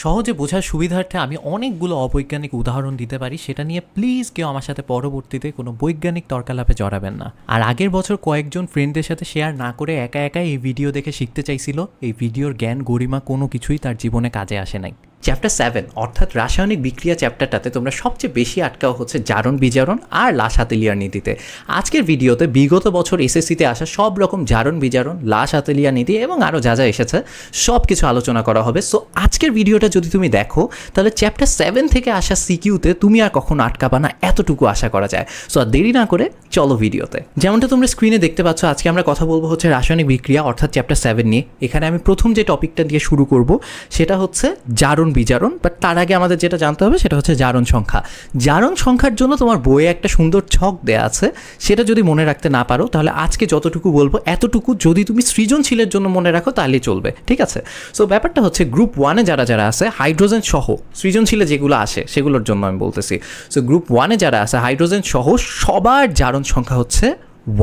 সহজে বোঝার সুবিধার্থে আমি অনেকগুলো অবৈজ্ঞানিক উদাহরণ দিতে পারি, সেটা নিয়ে প্লিজ কেউ আমার সাথে পরবর্তীতে কোনো বৈজ্ঞানিক তর্কালাপে জড়াবেন না। আর আগের বছর কয়েকজন ফ্রেন্ডদের সাথে শেয়ার না করে একা একাই এই ভিডিও দেখে শিখতে চাইছিল, এই ভিডিওর জ্ঞান গরিমা কোনো কিছুই তার জীবনে কাজে আসে নাই। চ্যাপ্টার 7 অর্থাৎ রাসায়নিক বিক্রিয়া চ্যাপ্টারটাতে তোমরা সবচেয়ে বেশি আটকাও হচ্ছে জারণ বিজারণ আর লাশ-আতেলিয়ার নীতিতে। আজকের ভিডিওতে বিগত বছর এসএসসিতে আসা সব রকম জারণ বিজারণ, লাশ-আতেলিয়া নীতি এবং আরও যা যা এসেছে সব কিছু আলোচনা করা হবে। সো আজকের ভিডিওটা যদি তুমি দেখো তাহলে চ্যাপ্টার 7 থেকে আসা সিকিউতে তুমি আর কখনো আটকাবা না, এতটুকু আশা করা যায়। সো আর দেরি না করে চলো ভিডিওতে। যেমনটা তোমরা স্ক্রিনে দেখতে পাচ্ছ, আজকে আমরা কথা বলবো হচ্ছে রাসায়নিক বিক্রিয়া অর্থাৎ চ্যাপ্টার 7 নিয়ে। এখানে আমি প্রথম যে টপিকটা দিয়ে শুরু করব সেটা হচ্ছে জারণ বিজারণ। বাট তার আগে আমাদের যেটা জানতে হবে সেটা হচ্ছে জারণ সংখ্যা। জারণ সংখ্যার জন্য তোমার বইয়ে একটা সুন্দর ছক দেয়া আছে, সেটা যদি মনে রাখতে না পারো তাহলে আজকে যতটুকু বলবো এতটুকু যদি তুমি সৃজনশীলের জন্য মনে রাখো তাহলেই চলবে, ঠিক আছে? সো ব্যাপারটা হচ্ছে গ্রুপ 1-এ যারা আছে হাইড্রোজেন সহ, সৃজনশীলে যেগুলো আসে সেগুলোর জন্য আমি বলতেছি। সো গ্রুপ 1-এ যারা আছে হাইড্রোজেন সহ সবার জারণ সংখ্যা হচ্ছে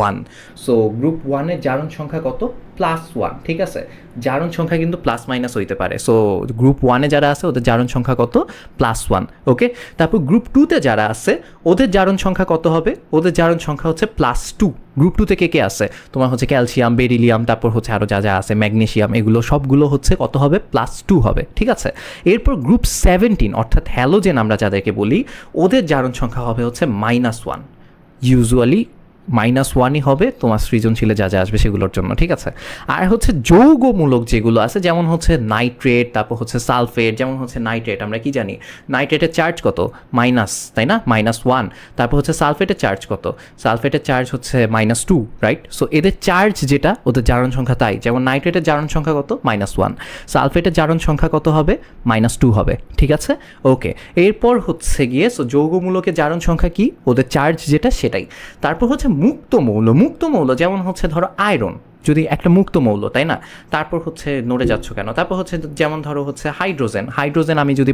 1। সো গ্রুপ 1-এর জারণ সংখ্যা কত? +1, ঠিক আছে? জারণ সংখ্যা কিন্তু প্লাস মাইনাস হইতে পারে। সো গ্রুপ 1-এ যারা আছে ওদের জারণ সংখ্যা কত? +1, ওকে? তারপর গ্রুপ 2-তে যারা আছে ওদের জারণ সংখ্যা কত হবে? ওদের জারণ সংখ্যা হচ্ছে +2। গ্রুপ 2-তে কে আছে? তোমার হচ্ছে ক্যালসিয়াম, বেরিলিয়াম, তারপর হচ্ছে আরও যা যা আছে, ম্যাগনেসিয়াম, এগুলো সবগুলো হচ্ছে কত হবে? +2 হবে, ঠিক আছে? এরপর গ্রুপ 17 অর্থাৎ হ্যালোজেন আমরা যাদেরকে বলি, ওদের জারণ সংখ্যা হবে হচ্ছে -1। ইউজুয়ালি -1ই হবে তোমার সৃজনশীলে যা যা আসবে সেগুলোর জন্য, ঠিক আছে? আর হচ্ছে যৌগমূলক যেগুলো আছে, যেমন হচ্ছে নাইট্রেট, তারপর হচ্ছে সালফেট। যেমন হচ্ছে নাইট্রেট আমরা কি জানি? নাইট্রেটের চার্জ কত? মাইনাস, তাই না? -1। তারপর হচ্ছে সালফেটের চার্জ কত? সালফেটের চার্জ হচ্ছে -2, রাইট? সো এদের চার্জ যেটা ওদের জারণ সংখ্যা তাই। যেমন নাইট্রেটের জারণ সংখ্যা কত? -1। সালফেটের জারণ সংখ্যা কত হবে? -2 হবে, ঠিক আছে? ওকে, এরপর হচ্ছে গিয়ে সো যৌগমূলকের জারণ সংখ্যা কি? ওদের চার্জ যেটা সেটাই। তারপর হচ্ছে মুক্ত মৌল যেমন হচ্ছে ধরো আয়রন, যদি একটা মুক্ত মৌল, তাই না? তারপর হচ্ছে নড়ে যাচ্ছ কেন? তারপর হচ্ছে যেমন ধরো হচ্ছে হাইড্রোজেন আমি যদি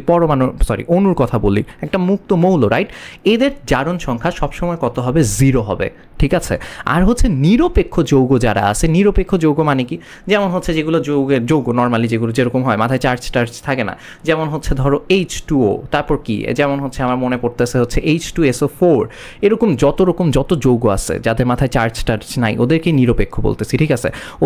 অণুর কথা বলি, একটা মুক্ত মৌল, রাইট? এদের জারণ সংখ্যা সবসময় কত হবে? 0 হবে, ঠিক আছে? আর হচ্ছে নিরপেক্ষ যৌগ যারা আছে, নিরপেক্ষ যৌগ মানে কি? যেমন হচ্ছে যেগুলো যৌগ নর্মালি যেগুলো যেরকম হয়, মাথায় চার্জ থাকে না, যেমন হচ্ছে ধরো H2O, তারপর কি যেমন হচ্ছে আমার মনে পড়তেছে হচ্ছে H2SO4, এরকম যত যৌগ আছে যাদের মাথায় চার্জ নাই ওদেরকে নিরপেক্ষ বলতেছি, ঠিক আছে?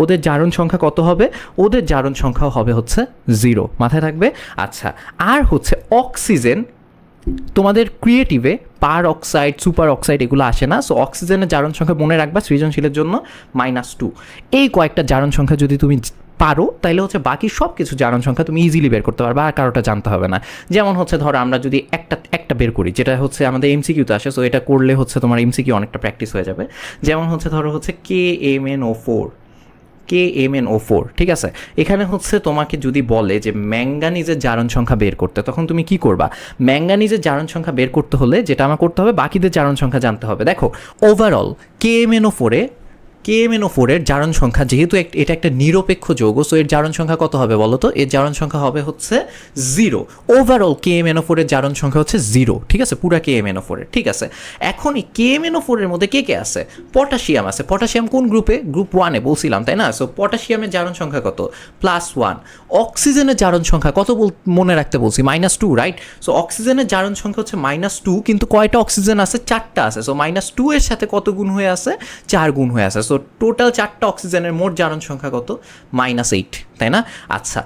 ওদের জারণ সংখ্যা কত হবে? ওদের জারণ সংখ্যা হবে হচ্ছে 0, মাথায় থাকবে। আচ্ছা, আর হচ্ছে অক্সিজেন, তোমাদের ক্রিয়েটিভে পার অক্সাইড, সুপার অক্সাইড এগুলো আসে না। সো অক্সিজেনের জারণ সংখ্যা মনে রাখবা সৃজনশীলের জন্য -2। এই কয়েকটা জারণ সংখ্যা যদি তুমি পারো তাহলে হচ্ছে বাকি সব কিছু জারণ সংখ্যা তুমি ইজিলি বের করতে পারবে, আর কারোটা জানতে হবে না। যেমন হচ্ছে ধরো আমরা যদি একটা বের করি, যেটা হচ্ছে আমাদের এমসিকিউতে আসে, সো এটা করলে হচ্ছে তোমার এমসিকিউ অনেকটা প্র্যাকটিস হয়ে যাবে। যেমন হচ্ছে ধরো হচ্ছে KMnO4, ঠিক আছে? এখানে হচ্ছে তোমাকে যদি বলে যে ম্যাঙ্গানিজের জারণ সংখ্যা বের করতে, তখন তুমি কি করবা? ম্যাঙ্গানিজের জারণ সংখ্যা বের করতে হলে যেটা আমার করতে হবে, বাকিদের জারণ সংখ্যা জানতে হবে। দেখো ওভারঅল KMnO4-এর জারণ সংখ্যা, যেহেতু এটা একটা নিরপেক্ষ যৌগ, সো এর জারণ সংখ্যা কত হবে বলো তো? এর জারণ সংখ্যা হবে হচ্ছে 0। ওভারঅল KMnO4-এর জারণ সংখ্যা হচ্ছে 0, ঠিক আছে? পুরা KMnO4-এর, ঠিক আছে? এখন এই KMnO4-এর মধ্যে কে আছে? পটাশিয়াম আছে। পটাশিয়াম কোন গ্রুপে? গ্রুপ 1-এ বলছিলাম, তাই না? সো পটাশিয়ামের জারণ সংখ্যা কত? +1। অক্সিজেনের জারণ সংখ্যা কত মনে রাখতে বলছি? -2, রাইট? সো অক্সিজেনের জারণ সংখ্যা হচ্ছে -2, কিন্তু কয়টা অক্সিজেন আছে? 4টা আছে। সো -2 এর সাথে কত গুণ হয়ে আছে? 4 গুণ হয়ে আছে। সো টোটাল 4টা অক্সিজেনের মোট জারণ সংখ্যা কত? -8, তাই না? আচ্ছা,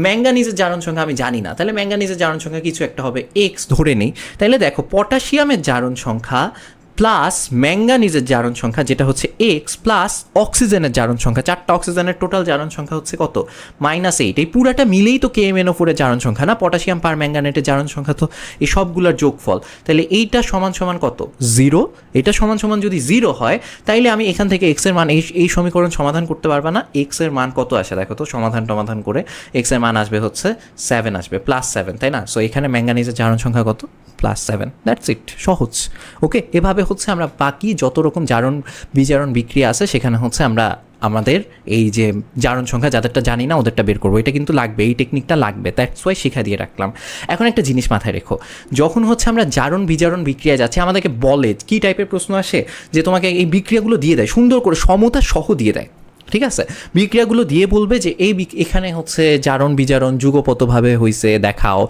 ম্যাঙ্গানিজের জারণ সংখ্যা আমি জানি না, তাহলে ম্যাঙ্গানিজের জারণ সংখ্যা কিছু একটা হবে, X ধরে নেই। তাহলে দেখো পটাশিয়ামের জারণ সংখ্যা প্লাস ম্যাঙ্গানিজের জারণ সংখ্যা যেটা হচ্ছে X প্লাস অক্সিজেনের জারণ সংখ্যা, 4টা অক্সিজেনের টোটাল জারণ সংখ্যা হচ্ছে কত? -8। এই পুরাটা মিলেই তো KMnO4-এর জারণ সংখ্যা না? পটাশিয়াম পার ম্যাঙ্গানেটের জারণ সংখ্যা তো এই সবগুলোর যোগফল। তাহলে এইটা সমান কত? 0। এটা সমান যদি 0 হয় তাইলে আমি এখান থেকে X এর মান, এই সমীকরণ সমাধান করতে পারবা না। X এর মান কত আসে দেখো তো, সমাধান করে X এর মান আসবে হচ্ছে 7, আসবে +7, তাই না? সো এখানে ম্যাঙ্গানিজের জারণ সংখ্যা কত? +7, দ্যাটস ইট, সহজ। ওকে, এভাবে হচ্ছে আমরা বাকি যত রকম জারণ বিজারণ বিক্রিয়া আছে সেখানে হচ্ছে আমরা আমাদের এই যে জারণ সংখ্যা যাদেরটা জানি না ওদেরটা বের করবো। এটা কিন্তু লাগবে, এই টেকনিকটা লাগবে, দ্যাটস ওয়াই শিখা দিয়ে রাখলাম। এখন একটা জিনিস মাথায় রেখো, যখন হচ্ছে আমরা জারণ বিজারণ বিক্রিয়া যাচ্ছি আমাদেরকে বলে কি টাইপের প্রশ্ন আসে, যে তোমাকে এই বিক্রিয়াগুলো দিয়ে দেয় সুন্দর করে, সমতা সহ দিয়ে দেয়, ঠিক আছে, বিক্রিয়াগুলো দিয়ে বলবে যে এখানে হচ্ছে জারণ বিজারণ যুগপতভাবে হয়েছে দেখাও,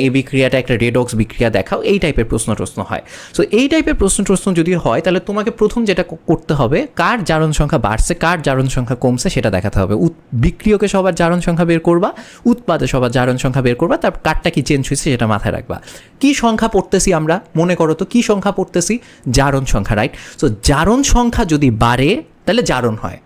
এই বিক্রিয়াটা একটা রেডক্স বিক্রিয়া দেখাও, এই টাইপের প্রশ্ন হয়। সো এই টাইপের প্রশ্ন যদি হয় তাহলে তোমাকে প্রথম যেটা করতে হবে কার জারণ সংখ্যা বাড়ছে কার জারণ সংখ্যা কমছে সেটা দেখাতে হবে। বিক্রিয়কে সবার জারণ সংখ্যা বের করবা, উৎপাদে সবার জারণ সংখ্যা বের করবা, তার কারটা কি চেঞ্জ হয়েছে সেটা মাথায় রাখবা। কি সংখ্যা পড়তেছি আমরা, মনে করো তো কি সংখ্যা পড়তেছি, জারণ সংখ্যা, রাইট? সো জারণ সংখ্যা যদি বাড়ে তাহলে জারণ হয়,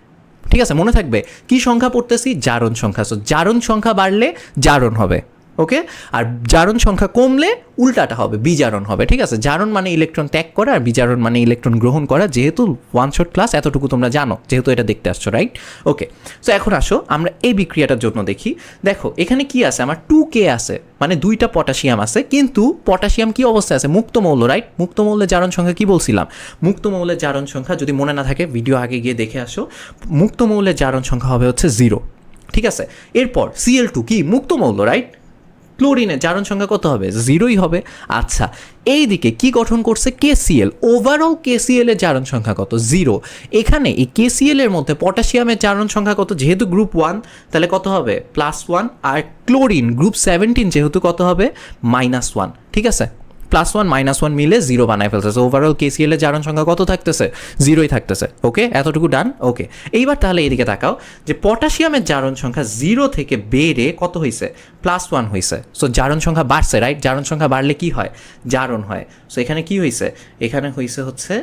ঠিক আছে, মনে থাকবে কি সংখ্যা পড়তেছি, জারণ সংখ্যা। সো জারণ সংখ্যা বাড়লে জারণ হবে, ওকে। আর জারণ সংখ্যা কমলে উল্টাটা হবে, বিজারণ হবে, ঠিক আছে। জারণ মানে ইলেকট্রন ত্যাগ করা, আর বিজারণ মানে ইলেকট্রন গ্রহণ করা। যেহেতু ওয়ান শট ক্লাস এতটুকু তোমরা জানো, যেহেতু এটা দেখতে আসছো, রাইট? ওকে, সো এখন আসো আমরা এই বিক্রিয়াটার জন্য দেখি। দেখো এখানে কি আছে, আমার 2K আছে, মানে 2টা পটাশিয়াম আছে, কিন্তু পটাশিয়াম কি অবস্থায় আছে, মুক্ত মৌল, রাইট? মুক্ত মৌলের জারণ সংখ্যা কি বলছিলাম, মুক্ত মৌলের জারণ সংখ্যা যদি মনে না থাকে ভিডিও আগে গিয়ে দেখে আসো, মুক্ত মৌলের জারণ সংখ্যা হবে হচ্ছে 0, ঠিক আছে। এরপর Cl2 কি মুক্ত মৌল, রাইট? ক্লোরিনের জারণ সংখ্যা কত হবে, 0ই হবে। আচ্ছা, এই দিকে কি গঠন করছে, KCl, ওভারঅল KCl এর জারণ সংখ্যা কত, 0। এখানে এই KCl এর মধ্যে পটাশিয়ামের জারণ সংখ্যা কত, যেহেতু গ্রুপ 1 তাহলে কত হবে, +1, আর ক্লোরিন গ্রুপ 17 যেহেতু কত হবে, -1, ঠিক আছে। +1 -1 মিলে 0 বানায় ফেলতেছে। ওভারঅল KCl এর জারণ সংখ্যা কত থাকতেছে, 0ই থাকতেছে, ওকে, এতটুকু ডান। ওকে, এইবার তাহলে এদিকে তাকাও যে পটাশিয়ামের জারণ সংখ্যা 0 থেকে বেড়ে কত হয়েছে, +1 হয়েছে। সো জারণ সংখ্যা বাড়ছে, রাইট? জারণ সংখ্যা বাড়লে কি হয়, জারণ হয়। সো এখানে কি হয়েছে, এখানে হয়েছে হচ্ছে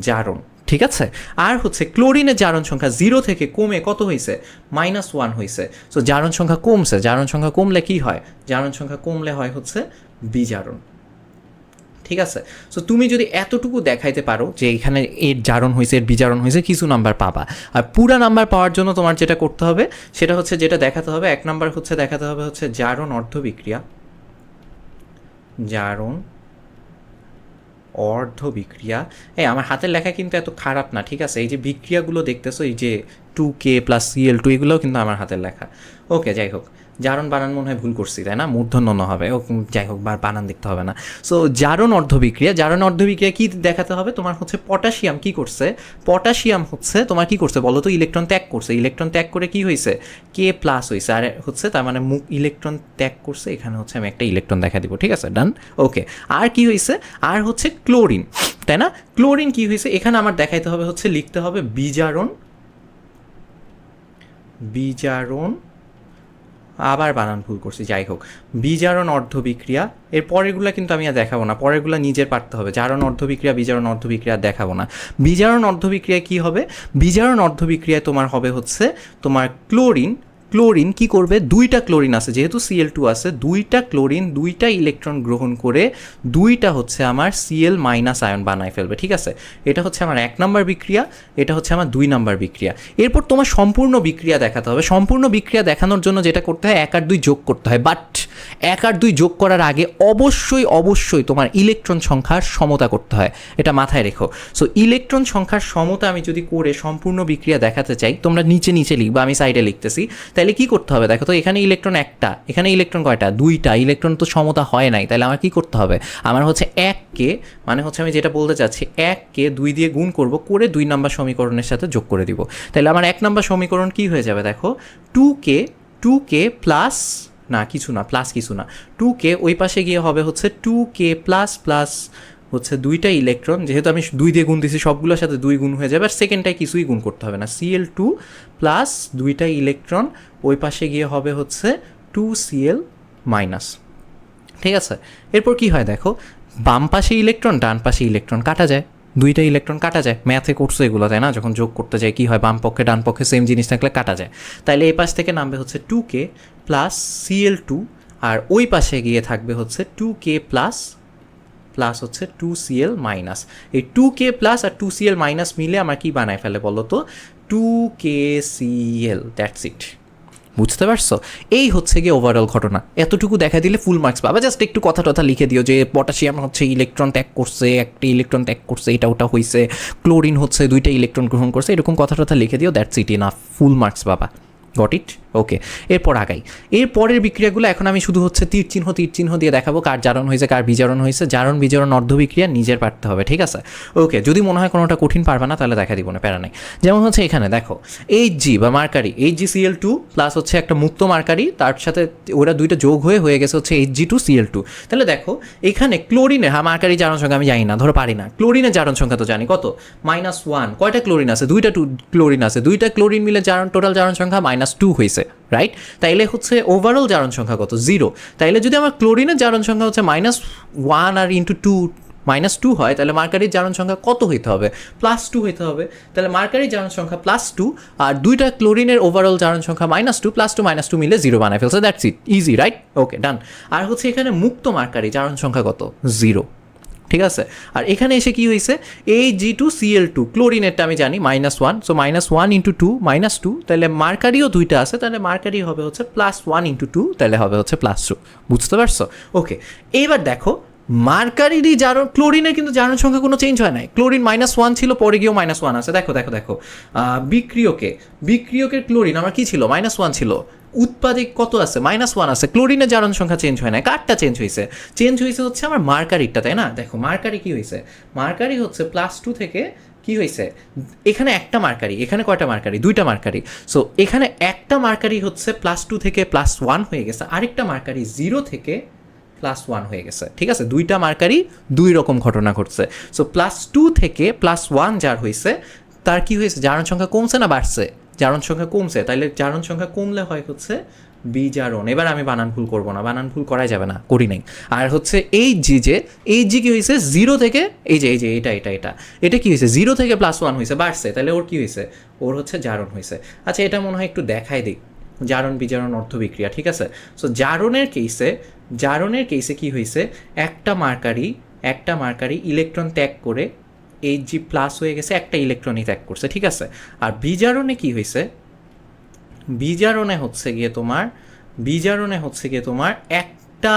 জারণ, ঠিক আছে। আর হচ্ছে ক্লোরিনের জারণ সংখ্যা 0 থেকে কমে কত হয়েছে, -1 হয়েছে। সো জারণ সংখ্যা কমছে, জারণ সংখ্যা কমলে কি হয়, জারণ সংখ্যা কমলে হয় হচ্ছে বিজারণ, ঠিক আছে। সো তুমি যদি এতটুকু দেখাইতে পারো যে এখানে এর জারণ হয়েছে এর বিজারণ হয়েছে, কিছু নাম্বার পাবা। আর পুরা নাম্বার পাওয়ার জন্য তোমার যেটা করতে হবে সেটা হচ্ছে, যেটা দেখাতে হবে, 1 নাম্বার হচ্ছে দেখাতে হবে হচ্ছে জারণ অর্ধবিক্রিয়া, জারণ অর্ধবিক্রিয়া। আমার হাতের লেখা কিন্তু এত খারাপ না, ঠিক আছে। এই যে বিক্রিয়াগুলো দেখতেছো, এই যে 2K + Cl2, এগুলোও কিন্তু আমার হাতের লেখা। ওকে, যাই হোক, জারণ বানান মনে হয় ভুল করছি, তাই না, মূর্ধন্য হবে, ও যাই হোক, বানান দেখতে হবে না। সো জারণ অর্ধবিক্রিয়া, জারণ অর্ধবিক্রিয়া কি দেখাতে হবে, তোমার হচ্ছে পটাশিয়াম কি করছে, পটাশিয়াম হচ্ছে তোমার কি করছে বলো তো, ইলেকট্রন ত্যাগ করছে, ইলেকট্রন ত্যাগ করে কি হয়েছে, K+ হয়েছে, আর হচ্ছে তার মানে ইলেকট্রন ত্যাগ করছে, এখানে হচ্ছে আমি একটা ইলেকট্রন দেখা দিব, ঠিক আছে, ডান। ওকে, আর কি হয়েছে, আর হচ্ছে ক্লোরিন, তাই না, ক্লোরিন কি হয়েছে, এখানে আমার দেখাইতে হবে হচ্ছে, লিখতে হবে বিজারণ, বিজারণ, আবার বানান ভুল করছি, যাই হোক, বিজারণ অর্ধবিক্রিয়া। এর পরেরগুলো কিন্তু আমি আর দেখাবো না, পরেরগুলো নিজের পারতে হবে। জারণ অর্ধবিক্রিয়া, বিজারণ অর্ধবিক্রিয়া দেখাবো না। বিজারণ অর্ধবিক্রিয়ায় কি হবে, বিজারণ অর্ধবিক্রিয়ায় তোমার হবে হচ্ছে তোমার ক্লোরিন, ক্লোরিন কি করবে, 2টা ক্লোরিন আছে, যেহেতু Cl2 আছে, 2টা ক্লোরিন 2টা ইলেকট্রন গ্রহণ করে 2টা হচ্ছে আমার Cl- আয়ন বানায় ফেলবে, ঠিক আছে। এটা হচ্ছে আমার 1 নাম্বার বিক্রিয়া, এটা হচ্ছে আমার 2 নাম্বার বিক্রিয়া। এরপর তোমার সম্পূর্ণ বিক্রিয়া দেখাতে হবে। সম্পূর্ণ বিক্রিয়া দেখানোর জন্য যেটা করতে হয়, 1 আর 2 যোগ করতে হয়, বাট 1 আর 2 যোগ করার আগে অবশ্যই তোমার ইলেকট্রন সংখ্যার সমতা করতে হয়, এটা মাথায় রেখো। সো ইলেকট্রন সংখ্যার সমতা আমি যদি করে সম্পূর্ণ বিক্রিয়া দেখাতে চাই, তোমরা নিচে লিখবা, আমি সাইডে লিখতেছি, তাহলে কি করতে হবে দেখো তো, এখানে ইলেকট্রন একটা, এখানে ইলেকট্রন কয়টা, 2টা, ইলেকট্রন তো সমতা হয় নাই, তাহলে আমার কি করতে হবে, আমার হচ্ছে 1কে, মানে হচ্ছে আমি যেটা বলতে চাচ্ছি, 1কে 2 দিয়ে গুণ করব, করে 2 নাম্বার সমীকরণের সাথে যোগ করে দিব। তাহলে আমার 1 নাম্বার সমীকরণ কি হয়ে যাবে দেখো, 2K প্লাস না কিছু না, প্লাস কিছু না, 2K ওই পাশে গিয়ে হবে হচ্ছে 2K প্লাস হচ্ছে 2টা ইলেকট্রন, যেহেতু আমি 2 দিয়ে গুণ দিছি সবগুলোর সাথে 2 গুণ হয়ে যাবে, আর সেকেন্ডটায় কিছুই গুণ করতে হবে না, Cl2 প্লাস 2টা ইলেকট্রন ওই পাশে গিয়ে হবে হচ্ছে 2Cl-, ঠিক আছে। এরপর কি হয় দেখো, বাম পাশে ইলেকট্রন ডান পাশে ইলেকট্রন কাটা যায়, 2টা ইলেকট্রন কাটা যায়, ম্যাথে করছো এগুলো, তাই না, যখন যোগ করতে যায় কি হয়, বাম পক্ষে ডান পক্ষে সেম জিনিস থাকলে কাটা যায়। তাইলে এই পাশ থেকে নামবে হচ্ছে 2K প্লাস Cl2, আর ওই পাশে গিয়ে থাকবে হচ্ছে 2K প্লাস হচ্ছে 2Cl-। এই 2K প্লাস আর 2Cl- মিলে আমার কি বানায় ফেলে বলো তো, 2KCl, দ্যাটস ইট। বুঝতে পারছো, এই হচ্ছে গিয়ে ওভারঅল ঘটনা। এতটুকু দেখা দিলে ফুল মার্কস পাবা। জাস্ট একটু কথা টথা লিখে দিও যে পটাশিয়াম হচ্ছে ইলেকট্রন ত্যাগ করছে, একটা ইলেকট্রন ত্যাগ করছে, এটা ওটা হয়েছে, ক্লোরিন হচ্ছে 2টা ইলেকট্রন গ্রহণ করছে, এরকম কথা টথা লিখে দিও, that's it, enough, full marks পাবা। Got it. ওকে, এরপর আগাই। এর পরের বিক্রিয়াগুলো এখন আমি শুধু হচ্ছে তীর চিহ্ন দিয়ে দেখাবো কার জারণ হয়েছে কার বিজারণ হয়েছে। জারণ বিজারণ অর্ধ বিক্রিয়া নিজের পারতে হবে, ঠিক আছে? ওকে, যদি মনে হয় কোনোটা কঠিন পারবে না তাহলে দেখা দিব না, প্যারা নেই। যেমন হচ্ছে এখানে দেখো Hg বা মার্কারি, HgCl2 প্লাস হচ্ছে একটা মুক্ত মার্কারি, তার সাথে ওরা দুইটা যোগ হয়ে গেছে হচ্ছে Hg2Cl2। তাহলে দেখো এখানে ক্লোরিনের, হ্যাঁ মার্কারি জারণ সংখ্যা আমি জানি না, ধরো পারি না, ক্লোরিনের জারণ সংখ্যা তো জানি কত, -1। কয়টা ক্লোরিন আছে? দুইটা ক্লোরিন আছে, দুইটা ক্লোরিন মিলে টোটাল জারণ সংখ্যা -2 হয়েছে, রাইট? তাইলে হচ্ছে ওভারঅল জারণ সংখ্যা কত? 0। তাইলে যদি আমার ক্লোরিনের জারণ সংখ্যা হচ্ছে -1 আর *2 -2 হয়, তাহলে মার্কারির জারণ সংখ্যা কত হইতে হবে? +2 হইতে হবে। তাহলে মার্কারির জারণ সংখ্যা +2 আর দুইটা ক্লোরিনের ওভারঅল জারণ সংখ্যা -2, +2 -2 মিলে 0 বানায় ফেলছে। That's it, easy, right? Okay, done. আর হচ্ছে এখানে মুক্ত মার্কারি জারণ সংখ্যা কত? 0, ঠিক আছে? আর এখানে এসে কি হয়েছে? Ag2Cl2, ক্লোরিনেরটা আমি জানি -1, সো -1 × 2 -2, তাহলে মার্কারিও দুইটা আছে, তাহলে মার্কারি হবে হচ্ছে +1 × 2, তাহলে হবে হচ্ছে +2। বুঝতে পারছো? ওকে, এবার দেখো মার্কারিরই জারণ, ক্লোরিনের কিন্তু জারণ সংখ্যা কোনো চেঞ্জ হয় নাই। ক্লোরিন -1 ছিল, পরে গিয়েও -1 আছে। দেখো দেখো দেখো, বিক্রিয়কের ক্লোরিন আমার কি ছিল? -1 ছিল। উৎপাদিক কত আছে? -1 আছে। ক্লোরিনের জারণ সংখ্যা চেঞ্জ হয় না, কারটা চেঞ্জ হয়েছে? চেঞ্জ হয়েছে হচ্ছে আমার মার্কারিরটা, তাই না? দেখো মার্কারি কি হয়েছে? মার্কারি হচ্ছে +2 থেকে কি হয়েছে? এখানে একটা মার্কারি, এখানে কয়টা মার্কারি? দুইটা মার্কারি। সো এখানে একটা মার্কারি হচ্ছে +2 থেকে +1 হয়ে গেছে, আরেকটা মার্কারি 0 থেকে +1 হয়ে গেছে, ঠিক আছে? দুইটা মার্কারি দুই রকম ঘটনা ঘটছে। সো +2 থেকে +1 যার হয়েছে তার কি হয়েছে? জারণ সংখ্যা কমছে না বাড়ছে? জারণ সংখ্যা কমছে। তাইলে জারণ সংখ্যা কমলে হয় হচ্ছে বিজারণ। এবার আমি বানান ভুল করবো না, বানান ভুল করাই যাবে না, করি নাই। আর হচ্ছে এই জি কি হয়েছে? 0 থেকে এই যে এটা কি হয়েছে? 0 থেকে +1 হয়েছে, বাড়ছে। তাহলে ওর কি হয়েছে? ওর হচ্ছে জারণ হয়েছে। আচ্ছা, এটা মনে হয় একটু দেখাই দিই, জারণ বিজারণ অর্ধ বিক্রিয়া, ঠিক আছে? সো জারণের কেসে কি হয়েছে? একটা মার্কারি ইলেকট্রন ত্যাগ করে Hg+ হয়ে গেছে, একটা ইলেকট্রনই ত্যাগ করছে, ঠিক আছে? আর বিজারণে কি হয়েছে? বিজারণে হচ্ছে গিয়ে তোমার একটা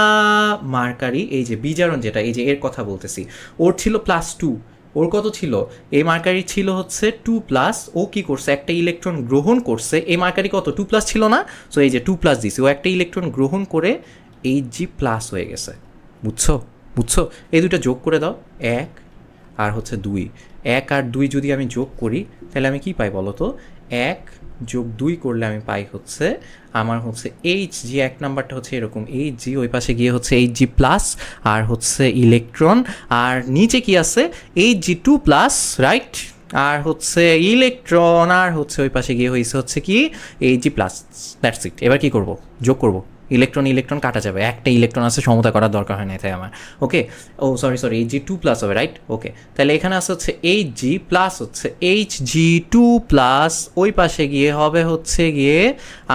মার্কারি, এই যে বিজারণ যেটা, এই যে এর কথা বলতেছি, ওর ছিল +2, ওর কত ছিল? এই মার্কারি ছিল হচ্ছে 2+, ও কি করছে? একটা ইলেকট্রন গ্রহণ করছে। এই মার্কারি কত? 2+ ছিল না? সো এই যে 2+ দিছে, ও একটা ইলেকট্রন গ্রহণ করে Hg+ হয়ে গেছে। বুঝছো? এই দুটো যোগ করে দাও, 1 আর হচ্ছে 2। 1 আর 2 যদি আমি যোগ করি তাহলে আমি কি পাই বলো তো? 1 + 2 করলে আমি পাই হচ্ছে আমার হচ্ছে Hg, এক নাম্বারটা হচ্ছে এরকম Hg, ওই পাশে গিয়ে হচ্ছে Hg+ আর হচ্ছে ইলেকট্রন, আর নিচে কি আছে? Hg2+, right? আর হচ্ছে ইলেকট্রন, আর হচ্ছে ওই পাশে গিয়ে হয়েছে হচ্ছে কি Hg+। That's it. এবার কি করব? যোগ করব। ইলেকট্রন কাটা যাবে, একটা ইলেকট্রন আছে, সমতা করার দরকার হয় না তাই আমার। ওকে, ও সরি Hg2+ হবে, রাইট? ওকে, তাহলে এখানে আছে হচ্ছে Hg প্লাস হচ্ছে Hg2+, ওই পাশে গিয়ে হবে হচ্ছে গিয়ে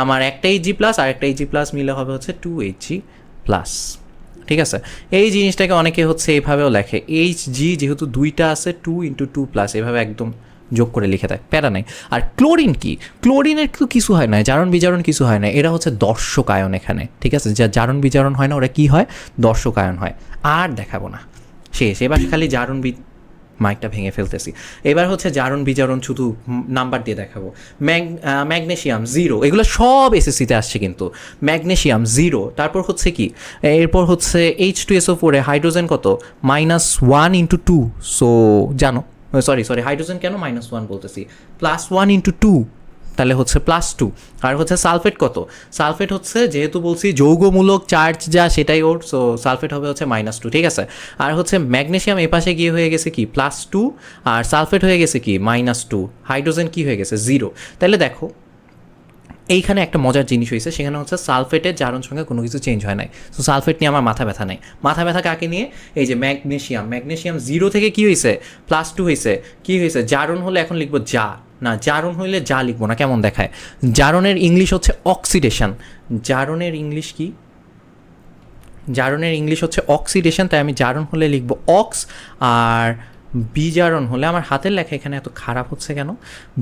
আমার একটা Hg+ আর একটা Hg+ মিলে হবে হচ্ছে 2Hg+, ঠিক আছে? এই জিনিসটাকে অনেকে হচ্ছে এইভাবেও লেখে, Hg যেহেতু দুইটা আছে 2 × 2+, এভাবে একদম যোগ করে লিখে দেয়, প্যারা নাই। আর ক্লোরিন কি? ক্লোরিনের তো কিছু হয় না, জারণ বিজারণ কিছু হয় না, এরা হচ্ছে দর্শক আয়ন এখানে, ঠিক আছে? যা জারণ বিজারণ হয় না, ওরা কি হয়? দর্শক আয়ন হয়। আর দেখাবো না, শেষ। এবার খালি মাইকটা ভেঙে ফেলতেছি। এবার হচ্ছে জারণ বিজারণ শুধু নাম্বার দিয়ে দেখাবো। ম্যাগনেশিয়াম 0, এগুলো সব এসএসসিতে আসছে কিন্তু। ম্যাগনেশিয়াম 0, তারপর হচ্ছে কি? এরপর হচ্ছে H2SO4 এ হাইড্রোজেন কত? -1 × 2, সো জানো, সরি হাইড্রোজেন কেন -1 বলতেছি, +1 × 2, তাহলে হচ্ছে +2। আর হচ্ছে সালফেট কত? সালফেট হচ্ছে যেহেতু বলছি যৌগমূলক চার্জ যা সেটাই ওর, সো সালফেট হবে হচ্ছে -2, ঠিক আছে? আর হচ্ছে ম্যাগনেশিয়াম এই পাশে গিয়ে হয়ে গেছে কি +2, আর সালফেট হয়ে গেছে কি -2, হাইড্রোজেন কি হয়ে গেছে 0। তাহলে দেখো এইখানে একটা মজার জিনিস হয়েছে, সেখানে হচ্ছে সালফেটের জারণ সংখ্যা কোনো কিছু চেঞ্জ হয় নাই। সো সালফেট নিয়ে আমার মাথা ব্যথা নেই। মাথা ব্যথা কাকে নিয়ে? এই যে ম্যাগনেশিয়াম 0 থেকে কি হয়েছে? +2 হয়েছে। কি হয়েছে? জারণ হলে এখন লিখবো যা, না জারণ হইলে যা লিখবো না, কেমন দেখায়? জারণের ইংলিশ হচ্ছে অক্সিডেশন। জারণের ইংলিশ হচ্ছে অক্সিডেশন, তাই আমি জারণ হলে লিখবো অক্স। আর বিজারণ হলে, আমার হাতের লেখা এখানে এত খারাপ হচ্ছে কেন?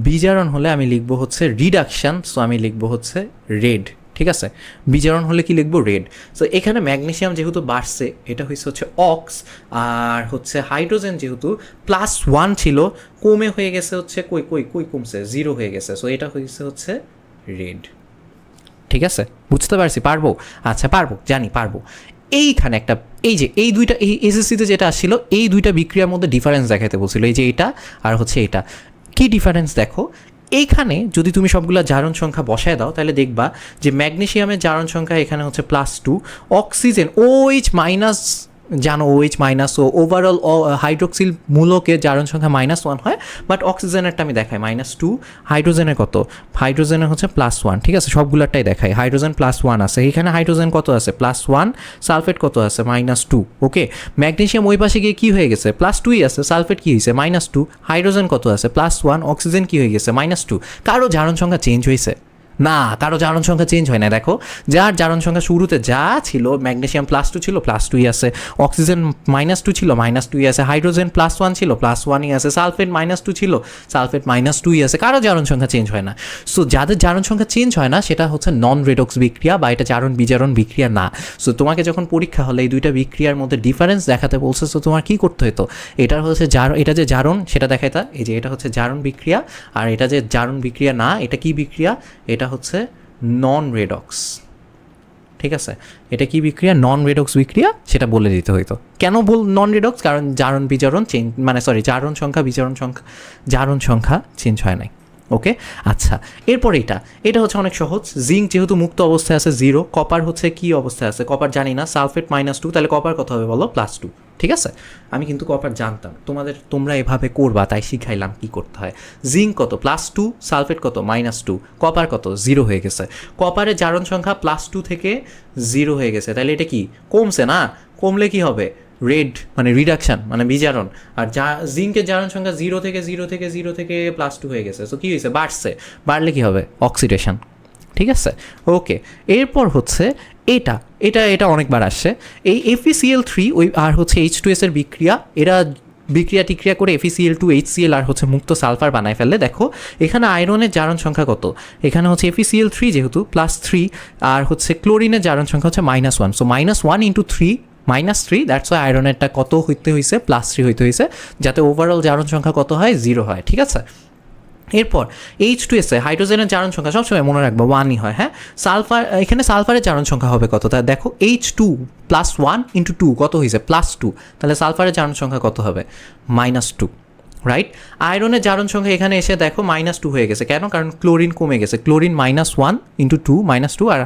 বিজারণ হলে আমি লিখবো হচ্ছে রিডাকশন, সো আমি লিখবো হচ্ছে রেড, ঠিক আছে? বিজারণ হলে কি লিখবো? রেড। সো এখানে ম্যাগনেশিয়াম যেহেতু বাড়ছে, এটা হচ্ছে অক্স, আর হচ্ছে হাইড্রোজেন যেহেতু +1 ছিল, কমে হয়ে গেছে হচ্ছে কই কমছে 0 হয়ে গেছে, সো এটা হয়েছে হচ্ছে রেড। ঠিক আছে, বুঝতে পারছি, পারবো, আচ্ছা পারবো, জানি পারবো। এইখানে একটা, এই যে এই দুইটা, এই এসএসসিতে যেটা আসছিল, এই দুইটা বিক্রিয়ার মধ্যে ডিফারেন্স দেখাতে বলছিল, এই যে এটা আর হচ্ছে এটা, কি ডিফারেন্স দেখো। এইখানে যদি তুমি সবগুলো জারণ সংখ্যা বসায় দাও তাহলে দেখবা যে ম্যাগনেসিয়ামের জারণ সংখ্যা এখানে হচ্ছে +2, অক্সিজেন OH মাইনাস, জানো OH মাইনাস, ও ওভারঅল হাইড্রোক্সিল মূলকের জারণ সংখ্যা -1 হয়, বাট অক্সিজেনেরটা আমি দেখাই -2, হাইড্রোজেনের কত, হাইড্রোজেনের হচ্ছে +1, ঠিক আছে, সবগুলোরটাই দেখাই। হাইড্রোজেন +1 আছে, এখানে হাইড্রোজেন কত আছে, +1, সালফেট কত আছে, -2, ওকে। ম্যাগনেসিয়াম ওই পাশে গিয়ে কী হয়ে গেছে, +2ই আছে, সালফেট কী হয়েছে, -2, হাইড্রোজেন কত আছে, +1, অক্সিজেন কী হয়ে গেছে, -2। কারো জারণ সংখ্যা চেঞ্জ হয়েছে না, কারো জারণ সংখ্যা চেঞ্জ হয় না। দেখো, যার জারণ সংখ্যা শুরুতে যা ছিল, ম্যাগনেসিয়াম +2 ছিল, +2ই আছে, অক্সিজেন -2 ছিল, -2ই আছে, হাইড্রোজেন +1 ছিল, +1ই আছে, সালফেট -2 ছিল, সালফেট -2ই আছে, কারো জারণ সংখ্যা চেঞ্জ হয় না। সো যাদের জারণ সংখ্যা চেঞ্জ হয় না সেটা হচ্ছে নন রেডক্স বিক্রিয়া, বা এটা জারণ বিজারণ বিক্রিয়া না। সো তোমাকে যখন পরীক্ষা হলে এই দুইটা বিক্রিয়ার মধ্যে ডিফারেন্স দেখাতে বলছে, সো তোমার কী করতে হতো, এটার হচ্ছে এটা যে জারণ সেটা দেখাইতা, এই যে এটা হচ্ছে জারণ বিক্রিয়া, আর এটা যে জারণ বিক্রিয়া না, এটা কি বিক্রিয়া, এটা হচ্ছে নন রেডক্স, ঠিক আছে, এটা কি বিক্রিয়া, নন রেডক্স বিক্রিয়া, সেটা বলে দিতে হইতো। কেন নন রেডক্স, কারণ জারণ বিজারণ চেঞ্জ, মানে সরি, জারণ সংখ্যা বিজারণ সংখ্যা, জারণ সংখ্যা চেঞ্জ হয় নাই, ওকে। আচ্ছা, এরপর এটা হচ্ছে অনেক সহজ। জিঙ্ক যেহেতু মুক্ত অবস্থায় আছে 0, কপার হচ্ছে কি অবস্থায় আছে, কপার জানি না, সালফেট -2, তাহলে কপার কত হবে বলো, +2, ঠিক আছে। আমি কিন্তু কপার জানতাম, তোমরা এভাবে করবা তাই শিখাইলাম কি করতে হয়। জিঙ্ক কত, +2, সালফেট কত, -2, কপার কত, 0 হয়ে গেছে। কপারের জারণ সংখ্যা +2 থেকে 0 হয়ে গেছে, তাহলে এটা কি কমছে না, কমলে কি হবে, রেড মানে রিডাকশান মানে বিজারণ। আর জিঙ্কের জারণ সংখ্যা 0 থেকে +2 হয়ে গেছে, তো কী হয়েছে, বাড়লে কি হবে, অক্সিডেশন, ঠিক আছে, ওকে। এরপর হচ্ছে এটা এটা এটা অনেকবার আসছে, এই FeCl3 ওই আর হচ্ছে H2S এর বিক্রিয়া, এরা বিক্রিয়া টিক্রিয়া করে FeCl2 HCl আর হচ্ছে মুক্ত সালফার বানায় ফেললে। দেখো এখানে আয়রনের জারণ সংখ্যা কত, এখানে হচ্ছে FeCl3 যেহেতু +3, আর হচ্ছে ক্লোরিনের জারণ সংখ্যা হচ্ছে -1, সো -1 × 3, -3, দ্যাটস ওয়াই আয়রনেরটা কত হইতে হয়েছে, +3 হইতে হয়েছে, যাতে ওভারঅল জারণ সংখ্যা কত হয়, 0 হয়, ঠিক আছে। এরপর H2S হাইড্রোজেনের জারণ সংখ্যা সবসময় মনে রাখবো 1ই হয়, হ্যাঁ। সালফার, এখানে সালফারের জারণ সংখ্যা হবে কত, তা দেখো H2 +1 × 2 কত হয়েছে, +2, তাহলে সালফারের জারণ সংখ্যা কত হবে, -2, রাইট। আয়রনের জারণ সংখ্যা এখানে এসে দেখো -2 হয়ে গেছে, কেন, কারণ ক্লোরিন কমে গেছে, ক্লোরিন -1 × 2, -2, আর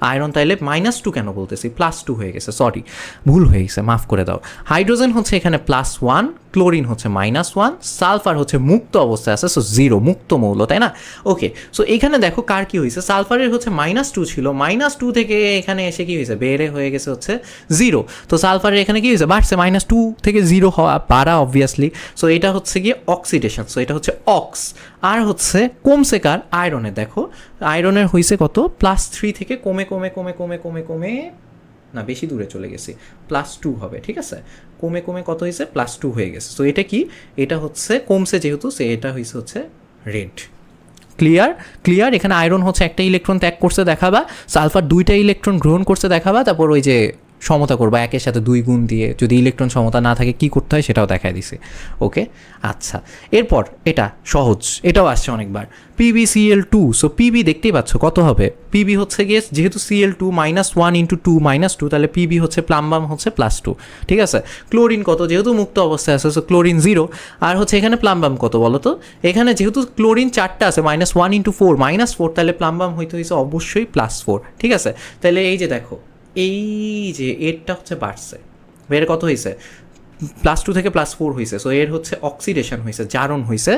আয়রন তাইলে -2 কেন বলতেছি, +2 হয়ে গেছে, সরি ভুল হয়ে গেছে, মাফ করে দাও। হাইড্রোজেন হচ্ছে এখানে +1, ক্লোরিন হচ্ছে -1, সালফার হচ্ছে মুক্ত অবস্থায় আছে, সো 0, মুক্ত মৌল, তাই না, ওকে। সো এখানে দেখো কার কি হয়েছে, সালফারের হচ্ছে -2 ছিল, -2 থেকে এখানে এসে কি হয়েছে, বেড়ে হয়ে গেছে হচ্ছে 0, তো সালফারের এখানে কি হয়েছে, বাড়ছে, -2 থেকে 0 হওয়া বাড়া অবভিয়াসলি, সো এটা হচ্ছে গিয়ে অক্সিডেশন, সো এটা হচ্ছে অক্স। আর হচ্ছে কমছে কার, আয়রনের, দেখো আয়রনের হয়েছে কত, +3 থেকে কমে না বেশি দূরে চলে গেছি, +2 হবে, ঠিক আছে, কমে কত হয়েছে, +2 হয়ে গেছে। সো এটা কি, এটা হচ্ছে কমছে যেহেতু, সে এটা হয়েছে হচ্ছে রেড। ক্লিয়ার, এখানে আয়রন হচ্ছে একটা ইলেকট্রন ত্যাগ করছে দেখাবা, সালফার 2টা ইলেকট্রন গ্রহণ করছে দেখাবা, তারপর ওই যে সমতা করবা 1-এর সাথে 2 গুণ দিয়ে, যদি ইলেকট্রন সমতা না থাকে কি করতে হয় সেটাও দেখায় দিছে, ওকে। আচ্ছা, এরপর এটা সহজ, এটাও আসছে অনেকবার, PbCl2, সো পিবি দেখতেই পাচ্ছ কত হবে, পিবি হচ্ছে গিয়ে যেহেতু Cl2 -1 × 2 -2, তাহলে পিবি হচ্ছে প্লাম্বাম হচ্ছে +2, ঠিক আছে। ক্লোরিন কত, যেহেতু মুক্ত অবস্থায় আছে, সো ক্লোরিন 0, আর হচ্ছে এখানে প্লাম্বাম কত বলো তো, এখানে যেহেতু ক্লোরিন 4টা আছে, -1 × 4, -4, তাহলে প্লাম্বাম হইতে হয়েছে অবশ্যই +4, ঠিক আছে। তাহলে এই যে দেখো, এই যে এরটা হচ্ছে বাড়ছে, এর কত হয়েছে, +2 থেকে +4 হয়েছে, সো এর হচ্ছে অক্সিডেশন হয়েছে, জারণ হয়েছে।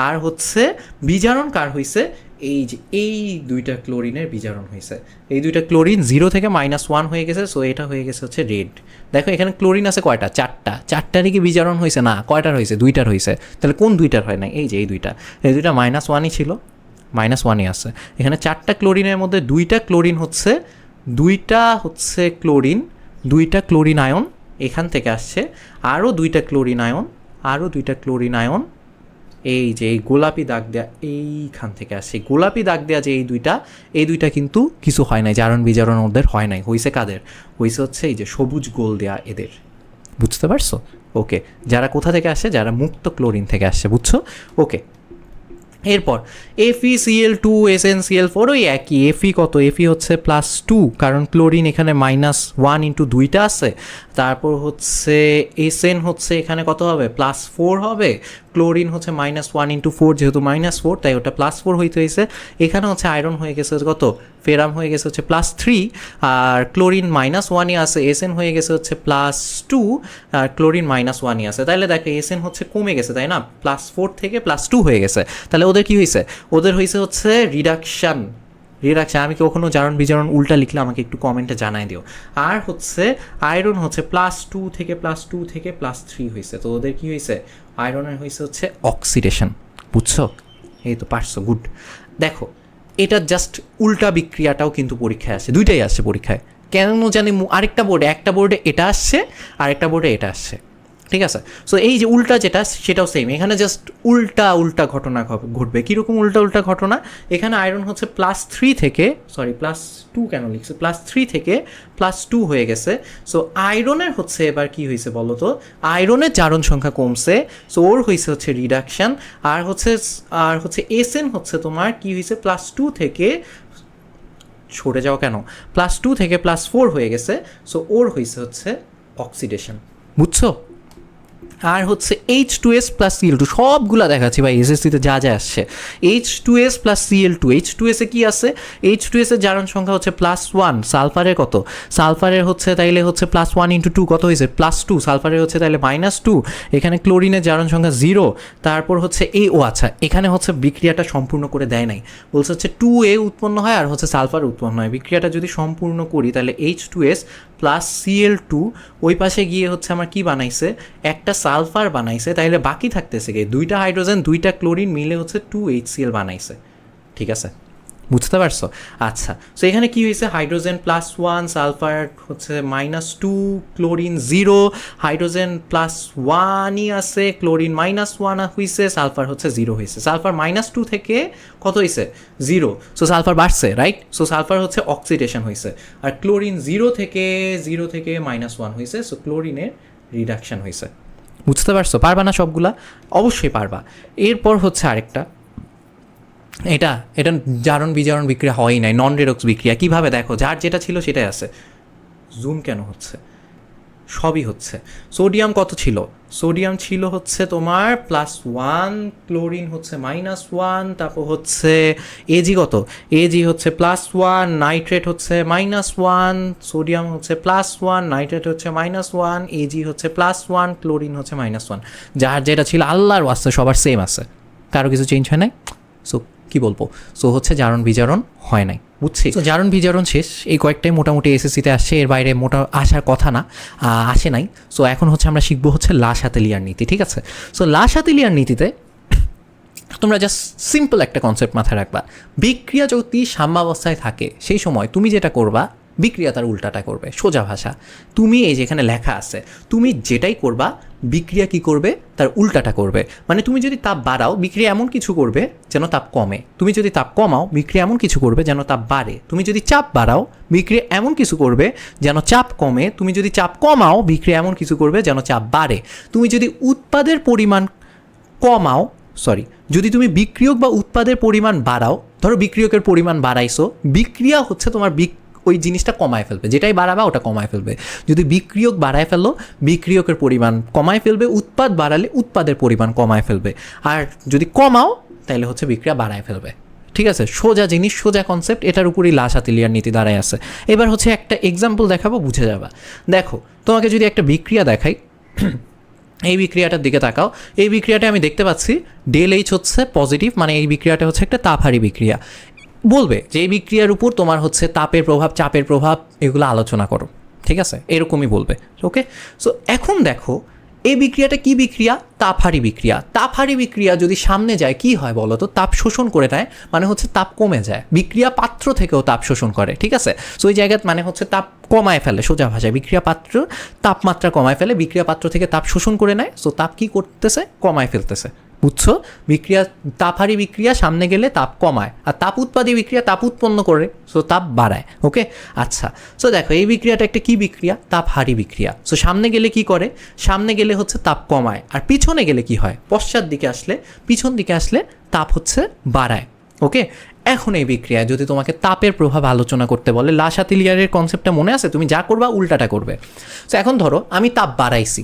আর হচ্ছে বিজারণ কার হয়েছে, এই যে এই দুইটা ক্লোরিনের বিজারণ হয়েছে, এই দুইটা ক্লোরিন 0 থেকে -1 হয়ে গেছে, সো এটা হয়ে গেছে হচ্ছে রেড। দেখো এখানে ক্লোরিন আছে কয়টা, 4টারই কি বিজারণ হয়েছে, না কয়টার হয়েছে, 2টার হয়েছে, তাহলে কোন 2টার হয় না, এই যে এই দুইটা -1ই ছিল, -1ই আছে। এখানে 4টা ক্লোরিনের মধ্যে 2টা ক্লোরিন হচ্ছে, 2টা হচ্ছে ক্লোরিন, 2টা ক্লোরিন আয়ন এখান থেকে আসছে, আরও 2টা ক্লোরিন আয়ন, এই যে এই গোলাপি দাগ দেওয়া এইখান থেকে আসছে, গোলাপি দাগ দেওয়া যে এই দুইটা কিন্তু কিছু হয় নাই, জারণ বিজারণ ওদের হয় নাই, হয়েছে কাদের, হয়েছে হচ্ছে এই যে সবুজ গোল দেওয়া এদের, বুঝতে পারছো, ওকে। যারা কোথা থেকে আসছে, যারা মুক্ত ক্লোরিন থেকে আসছে, বুঝছো, ওকে। এরপর FeCl2 SnCl4 ওই একই, Fe কত, Fe হচ্ছে +2 কারণ ক্লোরিন এখানে -1 ইন্টু 2টা আছে, তারপর হচ্ছে Sn হচ্ছে এখানে কত হবে +4 হবে, ক্লোরিন হচ্ছে -1 ইন্টু 4 যেহেতু -4 তাই ওটা +4 হইতে হয়েছে, এখানে হচ্ছে আয়রন হয়ে গেছে কত, ফেরাম হয়ে গেছে হচ্ছে +3, আর ক্লোরিন -1ই আছে, Sn হয়ে গেছে হচ্ছে +2 আর ক্লোরিন -1ই আছে, তাহলে দেখো Sn হচ্ছে কমে গেছে তাই না, +4 থেকে +2 হয়ে গেছে, তাহলে ওদের কি হয়েছে, ওদের হয়েছে হচ্ছে রিডাকশান। আমি কখনো জারণ বিজারণ উল্টা লিখলে আমাকে একটু কমেন্টে জানাই দিও। আর হচ্ছে আয়রন হচ্ছে +2 থেকে +3 হয়েছে, তো ওদের কি হয়েছে, আয়রনের হয়েছে হচ্ছে অক্সিডেশন। বুঝছো, এই তো পারছো, গুড। দেখো এটা জাস্ট উল্টা বিক্রিয়াটাও কিন্তু পরীক্ষায় আসে, দুইটাই আসছে পরীক্ষায়, কেন জানি আরেকটা বোর্ডে, একটা বোর্ডে এটা আসছে আরেকটা বোর্ডে এটা আসছে, ঠিক আছে। সো এই যে উল্টা যেটা সেটাও সেম, এখানে জাস্ট উল্টা ঘটনা ঘটবে। কীরকম উল্টা ঘটনা, এখানে আয়রন হচ্ছে +3 থেকে, সরি +2 কেন লিখছে, +3 থেকে +2 হয়ে গেছে। সো আয়রনের হচ্ছে এবার কি হয়েছে বলো তো, আয়রনের জারণ সংখ্যা কমছে, সো ওর হয়েছে হচ্ছে রিডাকশান। আর হচ্ছে Sn হচ্ছে তোমার কি হয়েছে, +2 থেকে সরে যাও কেন, +2 থেকে +4 হয়ে গেছে, সো ওর হয়েছে হচ্ছে অক্সিডেশন। বুঝছো। আর হচ্ছে H2S + Cl2 সবগুলা দেখাচ্ছি ভাই, এসএসসিতে যা যা আসছে। H2S + Cl2, H2S এ কি আছে, H2S এর জারণ সংখ্যা হচ্ছে +1, সালফারের কত, সালফারের হচ্ছে তাইলে হচ্ছে +1 × 2 কত হয়েছে +2, সালফারের হচ্ছে তাইলে -2, এখানে ক্লোরিনের জারণ সংখ্যা 0, তারপর হচ্ছে আচ্ছা এখানে হচ্ছে বিক্রিয়াটা সম্পূর্ণ করে দেয় নাই, বলছে হচ্ছে 2A উৎপন্ন হয় আর হচ্ছে সালফার উৎপন্ন হয়। বিক্রিয়াটা যদি সম্পূর্ণ করি তাহলে H2S + Cl2 ওই পাশে গিয়ে হচ্ছে আমার কি বানাইছে, একটা সালফার বানাইছে, তাইলে বাকি থাকতেছে কি, 2টা হাইড্রোজেন 2টা ক্লোরিন মিলে হচ্ছে 2HCl বানাইছে, ঠিক আছে, বুঝতে পারছো। আচ্ছা, সো এখানে কি হয়েছে, হাইড্রোজেন +1, সালফার হচ্ছে -2, ক্লোরিন 0, হাইড্রোজেন +1ই আছে, ক্লোরিন -1 হয়েছে, সালফার হচ্ছে 0 হয়েছে, সালফার -2 থেকে কত হয়েছে 0, সো সালফার বাড়ছে, রাইট। সো সালফার হচ্ছে অক্সিডেশন হয়েছে, আর ক্লোরিন 0 থেকে -1 হয়েছে, সো ক্লোরিনের রিডাকশান হয়েছে। বুঝতে পারছো, পারবা না সবগুলা, অবশ্যই পারবা। এরপর হচ্ছে আরেকটা, এটা জারণ বিজারণ বিক্রিয়া হয়ই নাই, নন রেডক্স বিক্রিয়া। কিভাবে দেখো, যার যেটা ছিল সেটাই আছে, জুম কেন হচ্ছে, সবই হচ্ছে। সোডিয়াম কত ছিল, সোডিয়াম ছিল হচ্ছে তোমার +1, ক্লোরিন হচ্ছে -1, তারপর হচ্ছে এজি কত, এজি হচ্ছে +1, নাইট্রেট হচ্ছে -1, সোডিয়াম হচ্ছে +1, নাইট্রেট হচ্ছে -1, এজি হচ্ছে +1, ক্লোরিন হচ্ছে -1। যার যেটা ছিল আল্লাহর ওয়াস্তে সবার সেম আছে, কারো কিছু চেঞ্জ হয় নাই। সো কি বলবো, সো হচ্ছে জারণ বিজারণ হয় নাই, বুঝছি। তো জারণ বিজারণ শেষ, এই কয়েকটাই মোটামুটি এসএসসিতে আসছে, এর বাইরে আসার কথা না, আসে নাই। সো এখন হচ্ছে আমরা শিখবো হচ্ছে লা শাতেলিয়ার নীতি, ঠিক আছে। সো লা শাতেলিয়ার নীতিতে তোমরা জাস্ট সিম্পল একটা কনসেপ্ট মাথায় রাখবা, বিক্রিয়া যদি সাম্যাবস্থায় থাকে সেই সময় তুমি যেটা করবা, বিক্রিয়া তার উল্টাটা করবে। সোজা ভাষা, তুমি এই যেখানে লেখা আছে, তুমি যেটাই করবা বিক্রিয়া কি করবে, তার উল্টাটা করবে। মানে তুমি যদি তাপ বাড়াও, বিক্রিয়া এমন কিছু করবে যেন তাপ কমে, তুমি যদি তাপ কমাও, বিক্রিয়া এমন কিছু করবে যেন তাপ বাড়ে, তুমি যদি চাপ বাড়াও, বিক্রিয়া এমন কিছু করবে যেন চাপ কমে, তুমি যদি চাপ কমাও, বিক্রিয়া এমন কিছু করবে যেন চাপ বাড়ে। তুমি যদি উৎপাদের পরিমাণ কমাও, যদি তুমি বিক্রিয়ক বা উৎপাদের পরিমাণ বাড়াও, ধরো বিক্রিয়কের পরিমাণ বাড়াইছো, বিক্রিয়া হচ্ছে তোমার ওই জিনিসটা কমায় ফেলবে, যেটাই বাড়াবা ওটা কমায় ফেলবে। যদি বিক্রিয়ক বাড়ায় ফেলো, বিক্রিয়কের পরিমাণ কমায় ফেলবে, উৎপাদ বাড়ালে উৎপাদের পরিমাণ কমায় ফেলবে, আর যদি কমাও তাহলে হচ্ছে বিক্রিয়া বাড়ায় ফেলবে, ঠিক আছে। সোজা জিনিস, সোজা কনসেপ্ট, এটার উপরই লা শাতেলিয়ার নীতি দাঁড়ায় আছে। এবার হচ্ছে একটা এক্সাম্পল দেখাবো, বুঝে যাবা। দেখো তোমাকে যদি একটা বিক্রিয়া দেখাই, এই বিক্রিয়াটার দিকে তাকাও, এই বিক্রিয়াটা আমি দেখতে পাচ্ছি ΔH হচ্ছে পজিটিভ, মানে এই বিক্রিয়াটা হচ্ছে একটা তাপহারী বিক্রিয়া। বলবে যে এই বিক্রিয়ার উপর তোমার হচ্ছে তাপের প্রভাব, চাপের প্রভাব, এগুলো আলোচনা করো, ঠিক আছে, এরকমই বলবে, ওকে। সো এখন দেখো এই বিক্রিয়াটা কি বিক্রিয়া, তাপহারী বিক্রিয়া। তাপহারী বিক্রিয়া যদি সামনে যায় কি হয় বলো তো, তাপ শোষণ করে নেয়, মানে হচ্ছে তাপ কমে যায়। বিক্রিয়া পাত্র থেকেও তাপ শোষণ করে, ঠিক আছে। সো ওই জায়গায় মানে হচ্ছে তাপ কমায় ফেলে, সোজা ভাষায় বিক্রিয়া পাত্র তাপমাত্রা কমায় ফেলে, বিক্রিয়া পাত্র থেকে তাপ শোষণ করে নেয়, সো তাপ কি করতেছে, কমায় ফেলতেছে, বুঝছো? বিক্রিয়া, তাপহারী বিক্রিয়া সামনে গেলে তাপ কমায়, আর তাপ উৎপাদী বিক্রিয়া তাপ উৎপন্ন করে, সো তাপ বাড়ায়। ওকে, আচ্ছা। সো দেখো এই বিক্রিয়াটা একটা কি বিক্রিয়া? তাপহারী বিক্রিয়া। সো সামনে গেলে কি করে? সামনে গেলে হচ্ছে তাপ কমায়, আর পিছনে গেলে কি হয়? পশ্চাৎ দিকে আসলে, পিছন দিকে আসলে তাপ হচ্ছে বাড়ায়। ওকে, এখন এই বিক্রিয়ায় যদি তোমাকে তাপের প্রভাব আলোচনা করতে বলে, লা শাতিলিয়ারের কনসেপ্টটা মনে আছে? তুমি যা করবা উল্টাটা করবে। সো এখন ধরো আমি তাপ বাড়াইছি,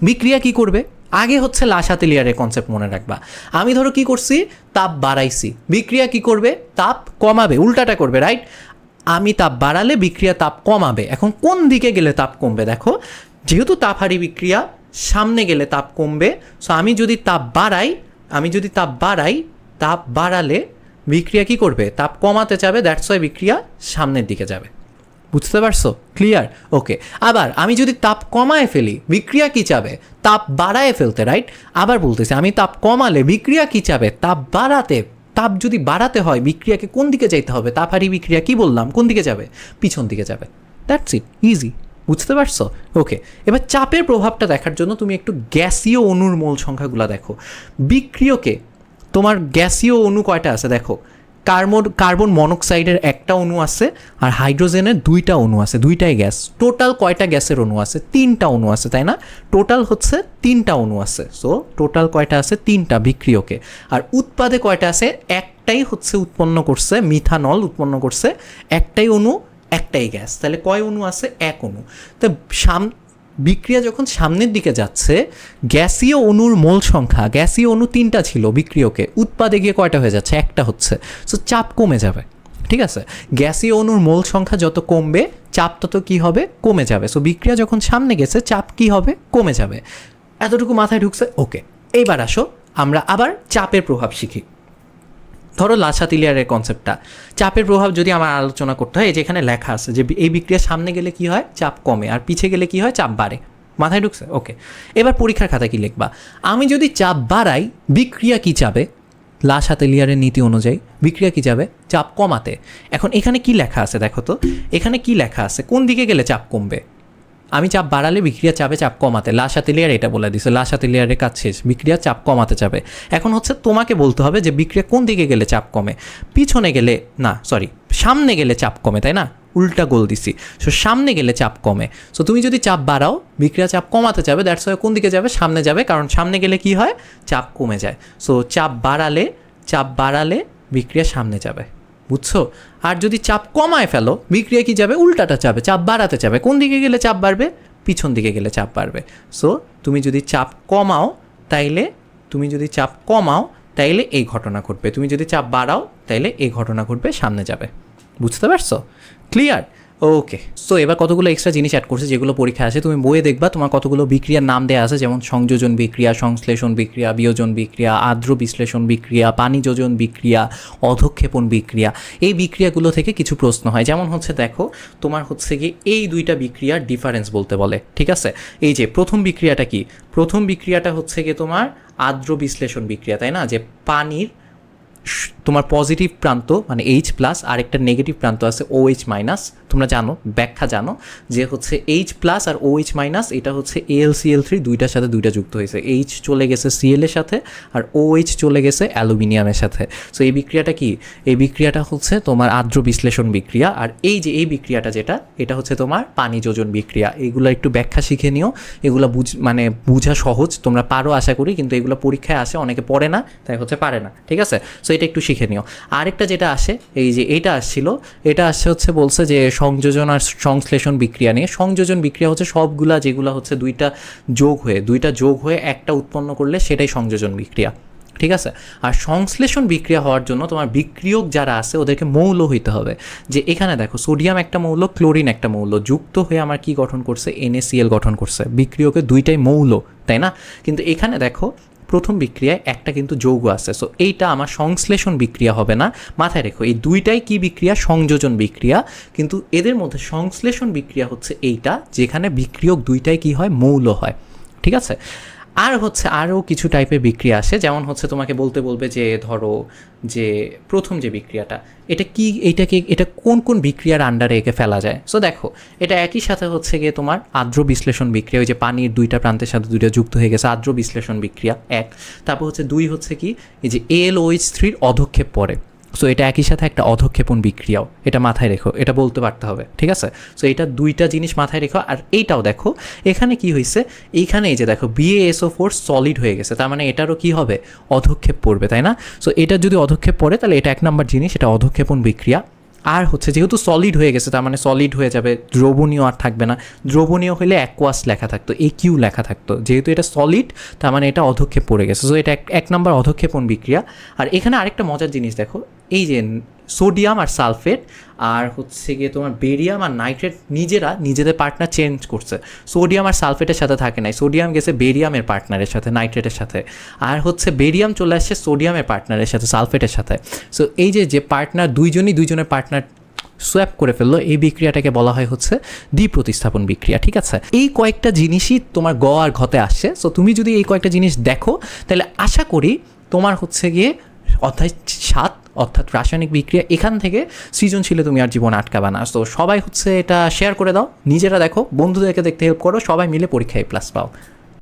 বিক্রিয়া কি করবে? আগে হচ্ছে লা শাতিলিয়ারের কনসেপ্ট মনে রাখবা। আমি ধরো কি করছি? তাপ বাড়াইছি, বিক্রিয়া কি করবে? তাপ কমাবে, উল্টাটা করবে, রাইট? আমি তাপ বাড়ালে বিক্রিয়া তাপ কমাবে। এখন কোন দিকে গেলে তাপ কমবে? দেখো, যেহেতু তাপহারী বিক্রিয়া সামনে গেলে তাপ কমবে, সো আমি যদি তাপ বাড়াই, তাপ বাড়ালে বিক্রিয়া কি করবে? তাপ কমাতে যাবে, দ্যাটস ওয়াই বিক্রিয়া সামনের দিকে যাবে। বুঝতে পারছো? ক্লিয়ার? ওকে। আবার আমি যদি তাপ কমায় ফেলি, বিক্রিয়া কি চাবে? তাপ বাড়ায় ফেলতে, রাইট? আবার বলতেছি, আমি তাপ কমালে বিক্রিয়া কি চাবে? তাপ বাড়াতে। তাপ যদি বাড়াতে হয় বিক্রিয়াকে কোন দিকে যাইতে হবে? তাপহারী বিক্রিয়া কি বললাম? কোন দিকে যাবে? পিছন দিকে যাবে। That's it, easy. বুঝতে পারছো? ওকে, এবার চাপের প্রভাবটা দেখার জন্য তুমি একটু গ্যাসীয় অণুর মোল সংখ্যাগুলো দেখো। বিক্রিয়কে তোমার গ্যাসীয় অণু কয়টা আছে দেখো। কার্বন মনোক্সাইডের একটা অণু আছে, আর হাইড্রোজেনের দুইটা অণু আছে, দুইটাই গ্যাস। টোটাল কয়টা গ্যাসের অণু আছে? 3টা অণু আছে, তাই না? টোটাল হচ্ছে 3টা অণু আছে। সো টোটাল কয়টা আছে? 3টা বিক্রিয়কে। আর উৎপাদে কয়টা আছে? একটাই হচ্ছে উৎপন্ন করছে, মিথানল উৎপন্ন করছে, একটাই অণু, একটাই গ্যাস। তাহলে কয় অণু আছে? এক অণু। তো বিক্রিয়া যখন সামনের দিকে যাচ্ছে, গ্যাসীয় অণুর মোল সংখ্যা, গ্যাসীয় অণু 3টা ছিল বিক্রিয়কে, উৎপাদে গিয়ে কয়টা হয়ে যাচ্ছে? একটা হচ্ছে। সো চাপ কমে যাবে। ঠিক আছে, গ্যাসীয় অণুর মোল সংখ্যা যত কমবে চাপ তত কি হবে? কমে যাবে। সো বিক্রিয়া যখন সামনে গেছে চাপ কি হবে? কমে যাবে। এতটুকু মাথায় ঢুকছে? ওকে, এইবার আসো আমরা আবার চাপের প্রভাব শিখি। ধরো লা শাতিলিয়ারের কনসেপ্টটা, চাপের প্রভাব যদি আমার আলোচনা করতে হয়, যেখানে লেখা আছে যে এই বিক্রিয়ার সামনে গেলে কি হয়? চাপ কমে, আর পিছে গেলে কি হয়? চাপ বাড়ে। মাথায় ঢুকছে? ওকে, এবার পরীক্ষার খাতায় কি লিখবা? আমি যদি চাপ বাড়াই, বিক্রিয়া কি চাবে? লা শাতিলিয়ারের নীতি অনুযায়ী বিক্রিয়া কি যাবে? চাপ কমাতে। এখন এখানে কি লেখা আছে দেখো তো, এখানে কি লেখা আছে? কোন দিকে গেলে চাপ কমবে? আমি চাপ বাড়ালে বিক্রিয়া চাপে চাপ কমাতে। লা শাতিলিয়ার এটা বলে দিছে, লা শাতিলিয়ারের কাজ শেষ, বিক্রিয়া চাপ কমাতে যাবে। এখন হচ্ছে তোমাকে বলতে হবে যে বিক্রিয়া কোন দিকে গেলে চাপ কমে। পিছনে গেলে না, সরি, সামনে গেলে চাপ কমে, তাই না? উল্টা গোল দিছি। সো সামনে গেলে চাপ কমে। সো তুমি যদি চাপ বাড়াও, বিক্রিয়া চাপ কমাতে যাবে, দ্যাটস ওয়াই কোন দিকে যাবে? সামনে যাবে, কারণ সামনে গেলে কি হয়? চাপ কমে যায়। সো চাপ বাড়ালে বিক্রিয়া সামনে যাবে। বুঝছো? আর যদি চাপ কমায় ফেলো, বিক্রিয়া কি যাবে? উল্টাটা যাবে, চাপ বাড়াতে যাবে। কোন দিকে গেলে চাপ বাড়বে? পিছন দিকে গেলে চাপ বাড়বে। সো তুমি যদি চাপ কমাও তাইলে এই ঘটনা ঘটবে, তুমি যদি চাপ বাড়াও তাইলে এই ঘটনা ঘটবে, সামনে যাবে। বুঝতে পারছো? ক্লিয়ার? ওকে। সো এবার কতগুলো এক্সট্রা জিনিস অ্যাড করছে যেগুলো পরীক্ষা আছে, তুমি বইয়ে দেখবা তোমার কতগুলো বিক্রিয়ার নাম দেওয়া আছে, যেমন সংযোজন বিক্রিয়া, সংশ্লেষণ বিক্রিয়া, বিয়োজন বিক্রিয়া, আর্দ্র বিশ্লেষণ বিক্রিয়া, পানি যোজন বিক্রিয়া, অধক্ষেপণ বিক্রিয়া। এই বিক্রিয়াগুলো থেকে কিছু প্রশ্ন হয়, যেমন হচ্ছে দেখো তোমার হচ্ছে কি এই দুইটা বিক্রিয়ার ডিফারেন্স বলতে বলে। ঠিক আছে, এই যে প্রথম বিক্রিয়াটা কি? প্রথম বিক্রিয়াটা হচ্ছে কি তোমার আর্দ্র বিশ্লেষণ বিক্রিয়া, তাই না? যে পানির তোমার পজিটিভ প্রান্ত মানে H প্লাস, আর একটা নেগেটিভ প্রান্ত আছে OH মাইনাস। তোমরা জানো, ব্যাখ্যা জানো যে হচ্ছে H প্লাস আর OH মাইনাস, এটা হচ্ছে AlCl3 দুইটার সাথে দুইটা যুক্ত হয়েছে। H চলে গেছে Cl এর সাথে, আর OH চলে গেছে অ্যালুমিনিয়ামের সাথে। সো এই বিক্রিয়াটা কি? এই বিক্রিয়াটা হচ্ছে তোমার আর্দ্র বিশ্লেষণ বিক্রিয়া। আর এই যে এই বিক্রিয়াটা যেটা, এটা হচ্ছে তোমার পানি যোজন বিক্রিয়া। এইগুলো একটু ব্যাখ্যা শিখে নিও, এগুলো মানে বুঝা সহজ, তোমরা পারো আশা করি, কিন্তু এগুলো পরীক্ষায় আসে, অনেকে পড়ে না, তাই হচ্ছে পারে না। ঠিক আছে, সো এটা একটু শিখে নিও। আরেকটা যেটা আসে, এই যে এটা আসছিল, এটা আসছে হচ্ছে বলছে যে সংযোজন আর সংশ্লেষণ বিক্রিয়া নিয়ে। সংযোজন বিক্রিয়া হচ্ছে সবগুলা যেগুলো হচ্ছে দুইটা যোগ হয়ে একটা উৎপন্ন করলে সেটাই সংযোজন বিক্রিয়া। ঠিক আছে, আর সংশ্লেষণ বিক্রিয়া হওয়ার জন্য তোমার বিক্রিয়ক যারা আছে ওদেরকে মৌল হইতে হবে। যে এখানে দেখো সোডিয়াম একটা মৌল, ক্লোরিন একটা মৌল, যুক্ত হয়ে আমার কি গঠন করছে? NaCl গঠন করছে। বিক্রিয়কে দুইটাই মৌল, তাই না? কিন্তু এখানে দেখো প্রথম বিক্রিয়ায় একটা কিন্তু যৌগ আছে। সো এইটা আমার সংশ্লেষণ বিক্রিয়া হবে না। মাথায় রেখো, এই দুইটাই কি বিক্রিয়া? সংযোজন বিক্রিয়া। কিন্তু এদের মধ্যে সংশ্লেষণ বিক্রিয়া হচ্ছে এইটা, যেখানে বিক্রিয়ক দুইটাই কি হয়? মৌল হয়। ঠিক আছে, আর হচ্ছে আরও কিছু টাইপের বিক্রিয়া আসে, যেমন হচ্ছে তোমাকে বলতে বলবে যে ধরো যে প্রথম যে বিক্রিয়াটা এটা কোন কোন বিক্রিয়ার আন্ডারে একে ফেলা যায়। সো দেখো এটা একই সাথে হচ্ছে গিয়ে তোমার আর্দ্র বিশ্লেষণ বিক্রিয়া, ওই যে পানির দুইটা প্রান্তের সাথে দুইটা যুক্ত হয়ে গেছে, আর্দ্র বিশ্লেষণ বিক্রিয়া এক। তারপর হচ্ছে দুই হচ্ছে কি এই যে AlOH3 অধক্ষেপ পড়ে, সো এটা একই সাথে একটা অধক্ষেপণ বিক্রিয়াও, এটা মাথায় রেখো, এটা বলতে পারতে হবে, ঠিক আছে। সো এটা দুইটা জিনিস মাথায় রেখো। আর এইটাও দেখো এখানে কি হয়েছে, এইখানে এই যে দেখো BaSO4 সলিড হয়ে গেছে, তার মানে এটারও কি হবে, অধক্ষেপ পড়বে, তাই না। সো এটা যদি অধক্ষেপ পড়ে তাহলে এটা 1 নম্বর জিনিস, এটা অধক্ষেপণ বিক্রিয়া। আর হচ্ছে যেহেতু সলিড হয়ে গেছে তার মানে সলিড হয়ে যাবে, দ্রবণীয় আর থাকবে না, দ্রবণীয় হলে অ্যাকোয়াস লেখা থাকতো, AQ লেখা থাকতো, যেহেতু এটা সলিড তার মানে এটা অধক্ষেপ পড়ে গেছে, সো এটা 1 নম্বর অধক্ষেপণ বিক্রিয়া। আর এখানে আরেকটা মজার জিনিস দেখো, এই যে সোডিয়াম আর সালফেট আর হচ্ছে গিয়ে তোমার বেরিয়াম আর নাইট্রেট নিজেদের পার্টনার চেঞ্জ করছে, সোডিয়াম আর সালফেটের সাথে থাকে নাই, সোডিয়াম গেছে বেরিয়ামের পার্টনারের সাথে, নাইট্রেটের সাথে, আর হচ্ছে বেরিয়াম চলে আসছে সোডিয়ামের পার্টনারের সাথে, সালফেটের সাথে। সো এই যে পার্টনার দুইজনের পার্টনার সোয়াপ করে ফেললো, এই বিক্রিয়াটাকে বলা হয় হচ্ছে দ্বিপ্রতিস্থাপন বিক্রিয়া, ঠিক আছে। এই কয়েকটা জিনিসই তোমার গ আর ঘতে আসছে। সো তুমি যদি এই কয়েকটা জিনিস দেখো তাহলে আশা করি তোমার হচ্ছে গিয়ে অধ্যায় 7 অর্থাৎ রাসায়নিক বিক্রিয়া, এখান থেকে সৃজনশীলে তুমি আর জীবন আটকাবে না। তো সবাই হচ্ছে এটা শেয়ার করে দাও, নিজেরা দেখো, বন্ধুদেরকে দেখতে হেল্প করো, সবাই মিলে পরীক্ষায় প্লাস পাও।